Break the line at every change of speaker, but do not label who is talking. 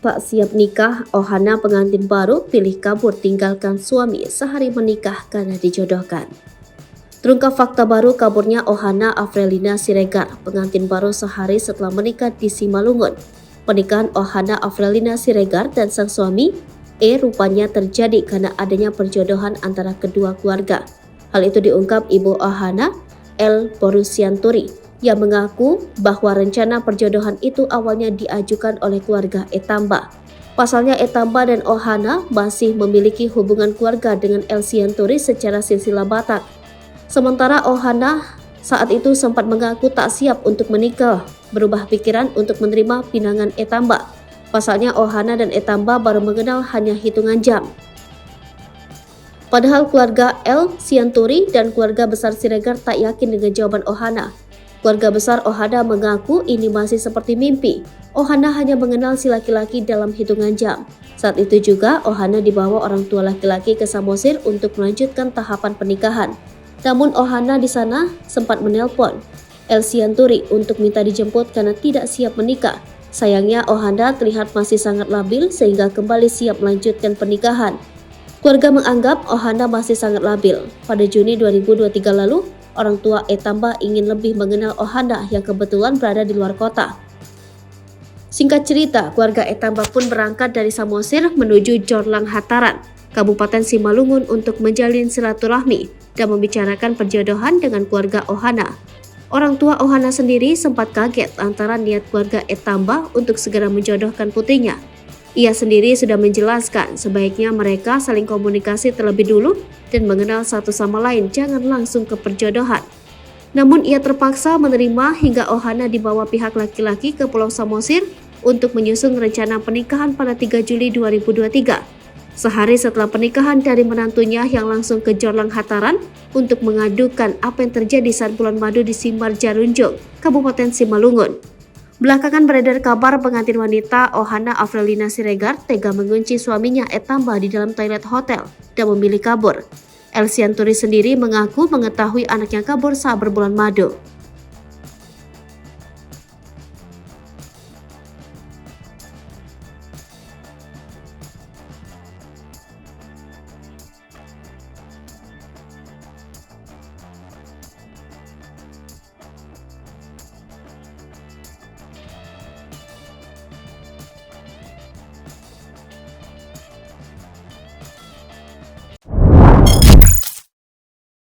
Tak siap nikah, Ohana pengantin baru pilih kabur tinggalkan suami sehari menikah karena dijodohkan. Terungkap fakta baru kaburnya Ohana Afrelina Siregar, pengantin baru sehari setelah menikah di Simalungun. Pernikahan Ohana Afrelina Siregar dan sang suami, rupanya terjadi karena adanya perjodohan antara kedua keluarga. Hal itu diungkap Ibu Ohana, L. Borusianturi, yang mengaku bahwa rencana perjodohan itu awalnya diajukan oleh keluarga Etamba. Pasalnya Etamba dan Ohana masih memiliki hubungan keluarga dengan El Sianturi secara silsilah Batak. Sementara Ohana saat itu sempat mengaku tak siap untuk menikah, berubah pikiran untuk menerima pinangan Etamba. Pasalnya Ohana dan Etamba baru mengenal hanya hitungan jam. Padahal keluarga El Sianturi dan keluarga besar Siregar tak yakin dengan jawaban Ohana. Keluarga besar Ohana mengaku ini masih seperti mimpi. Ohana hanya mengenal si laki-laki dalam hitungan jam. Saat itu juga Ohana dibawa orang tua laki-laki ke Samosir untuk melanjutkan tahapan pernikahan. Namun Ohana di sana sempat menelpon El Sianturi untuk minta dijemput karena tidak siap menikah. Sayangnya Ohana terlihat masih sangat labil sehingga kembali siap melanjutkan pernikahan. Keluarga menganggap Ohana masih sangat labil. Pada Juni 2023 lalu, orang tua Etamba ingin lebih mengenal Ohana yang kebetulan berada di luar kota. Singkat cerita, keluarga Etamba pun berangkat dari Samosir menuju Jorlang Hataran, Kabupaten Simalungun untuk menjalin silaturahmi dan membicarakan perjodohan dengan keluarga Ohana. Orang tua Ohana sendiri sempat kaget lantaran niat keluarga Etamba untuk segera menjodohkan putrinya. Ia sendiri sudah menjelaskan sebaiknya mereka saling komunikasi terlebih dulu dan mengenal satu sama lain, jangan langsung ke perjodohan. Namun ia terpaksa menerima hingga Ohana dibawa pihak laki-laki ke Pulau Samosir untuk menyusun rencana pernikahan pada 3 Juli 2023. Sehari setelah pernikahan dari menantunya yang langsung ke Jorlang Hataran untuk mengadukan apa yang terjadi saat bulan madu di Simbar Jarunjung, Kabupaten Simalungun. Belakangan beredar kabar pengantin wanita Ohana Afrelina Siregar tega mengunci suaminya Etamba di dalam toilet hotel dan memilih kabur. El Sianturi sendiri mengaku mengetahui anaknya kabur saat berbulan madu.